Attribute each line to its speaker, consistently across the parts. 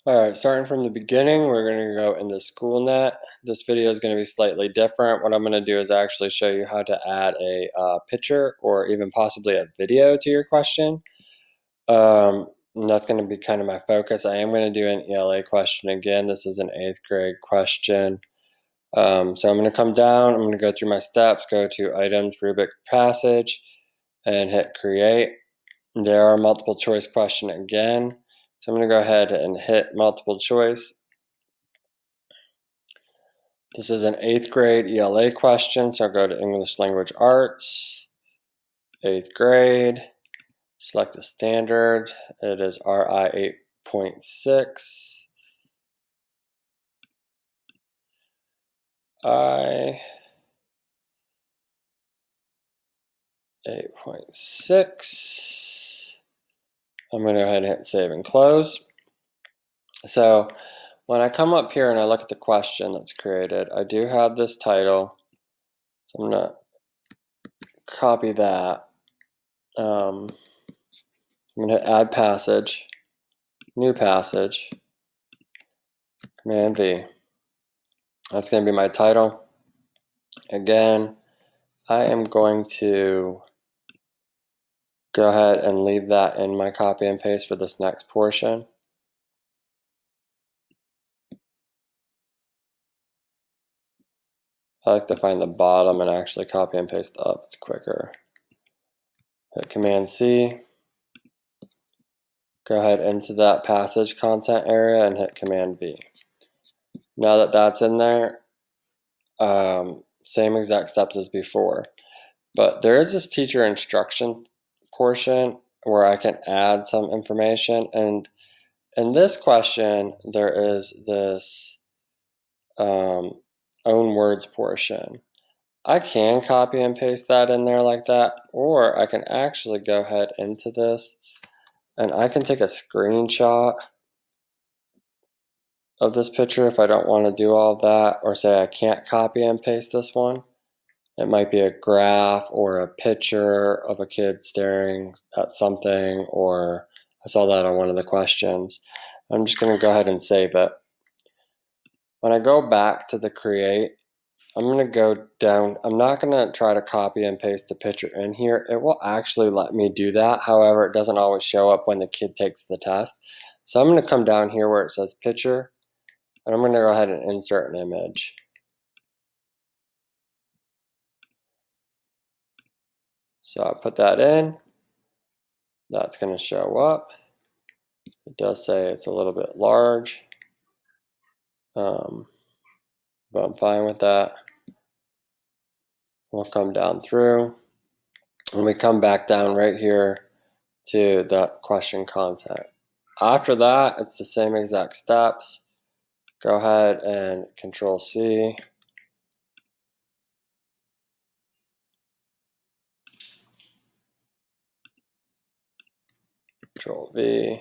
Speaker 1: Alright, starting from the beginning, we're going to go into SchoolNet. This video is going to be slightly different. What I'm going to do is actually show you how to add a picture or even possibly a video to your question. And that's going to be kind of my focus. I am going to do an ELA question again. This is an 8th grade question. So I'm going to come down, I'm going to go through my steps, go to Items, Rubric, Passage, and hit Create. There are multiple choice question again. So I'm going to go ahead and hit multiple choice. This is an 8th grade ELA question, so I'll go to English Language Arts, 8th grade, select the standard. It is RI 8.6. I 8.6. I'm going to go ahead and hit save and close. So when I come up here and I look at the question that's created, I do have this title. So I'm going to copy that. I'm going to add passage, new passage, Command V. That's going to be my title. Again, I am going to go ahead and leave that in my copy and paste for this next portion. I like to find the bottom and actually copy and paste up. It's quicker. Hit Command C. Go ahead into that passage content area and hit Command V. Now that that's in there, same exact steps as before. But there is this teacher instruction portion where I can add some information. And in this question, there is this own words portion. I can copy and paste that in there like that, or I can actually go ahead into this and I can take a screenshot of this picture if I don't want to do all of that, or say I can't copy and paste this one. It might be a graph or a picture of a kid staring at something, or I saw that on one of the questions. I'm just going to go ahead and save it. When I go back to the create, I'm going to go down. I'm not going to try to copy and paste the picture in here. It will actually let me do that. However, it doesn't always show up when the kid takes the test. So I'm going to come down here where it says picture, and I'm going to go ahead and insert an image. So I put that in. That's going to show up. It does say it's a little bit large, but I'm fine with that. We'll come down through, and we come back down right here to the question content. After that, it's the same exact steps. Go ahead and Control C. Control V.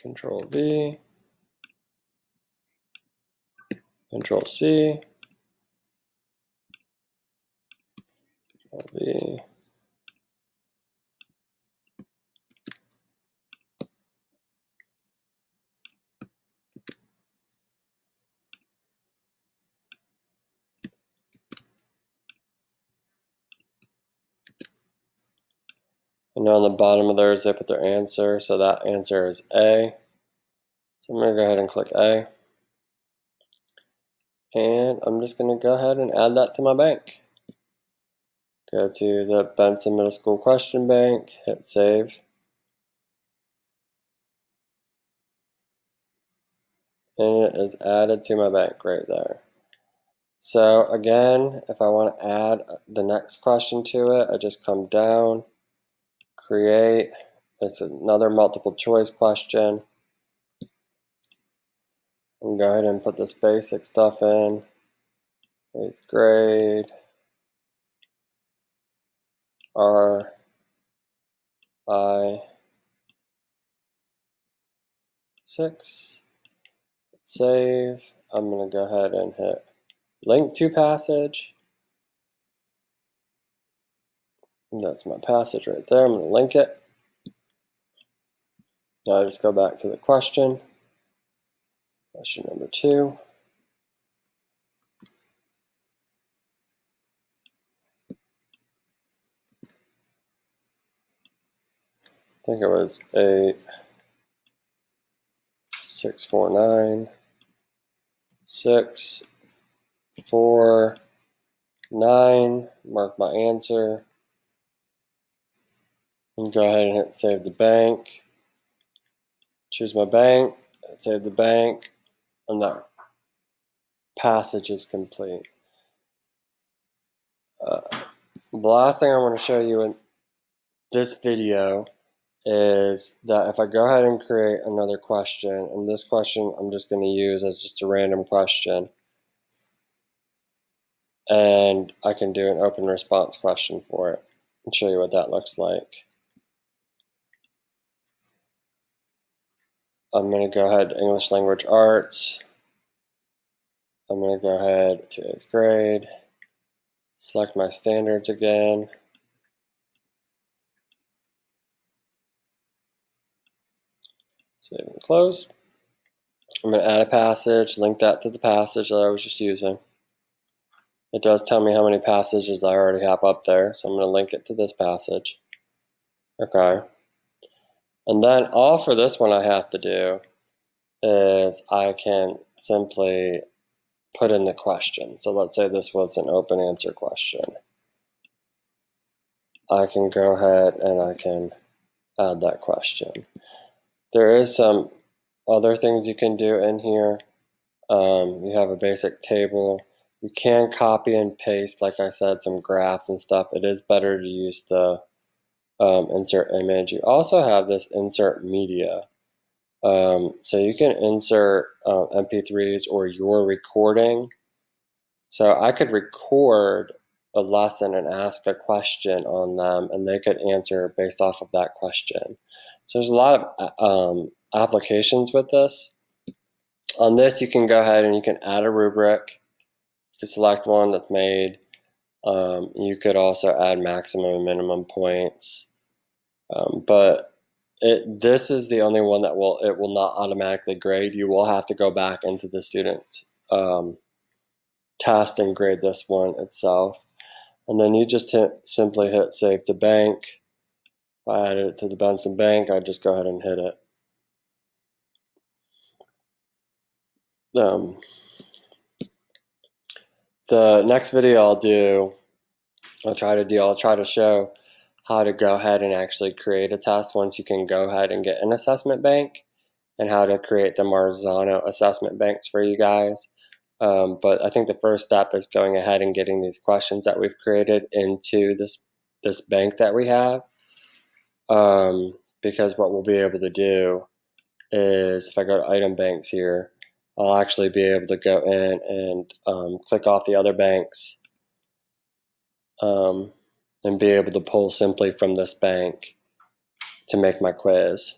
Speaker 1: Control V. Control C. Control V. And on the bottom of theirs, they put their answer. So that answer is A. So I'm going to go ahead and click A. And I'm just going to go ahead and add that to my bank. Go to the Benson Middle School Question Bank, hit save. And it is added to my bank right there. So again, if I want to add the next question to it, I just come down, create. It's another multiple choice question. And go ahead and put this basic stuff in. 8th grade, R, I, 6. Save. I'm going to go ahead and hit link to passage. And that's my passage right there. I'm going to link it. Now I just go back to the question. Question number 2. I think it was 8, 6, 4, 9, 6, 4, 9. Mark my answer. And go ahead and hit save the bank. Choose my bank, save the bank, and that passage is complete. The last thing I want to show you in this video is that if I go ahead and create another question, and this question I'm just going to use as just a random question, and I can do an open response question for it and show you what that looks like. I'm going to go ahead to English Language Arts. I'm going to go ahead to 8th grade, select my standards again. Save and close. I'm going to add a passage, link that to the passage that I was just using. It does tell me how many passages I already have up there, so I'm going to link it to this passage. Okay. And then all for this one I have to do is I can simply put in the question. So let's say this was an open answer question. I can go ahead and I can add that question. There is some other things you can do in here. You have a basic table. You can copy and paste, like I said, some graphs and stuff. It is better to use the insert image. You also have this insert media. So you can insert MP3s or your recording. So I could record a lesson and ask a question on them, and they could answer based off of that question. So there's a lot of applications with this. On this, you can go ahead and you can add a rubric. You can select one that's made. You could also add maximum and minimum points. But this is the only one that it will not automatically grade. You will have to go back into the student's test and grade this one itself. And then you just simply hit save to bank. If I added it to the Benson Bank, I'd just go ahead and hit it. The next video I'll try to show how to go ahead and actually create a test once you can go ahead and get an assessment bank, and how to create the Marzano assessment banks for you guys. But I think the first step is going ahead and getting these questions that we've created into this bank that we have. Because what we'll be able to do is, if I go to item banks here, I'll actually be able to go in and click off the other banks and be able to pull simply from this bank to make my quiz.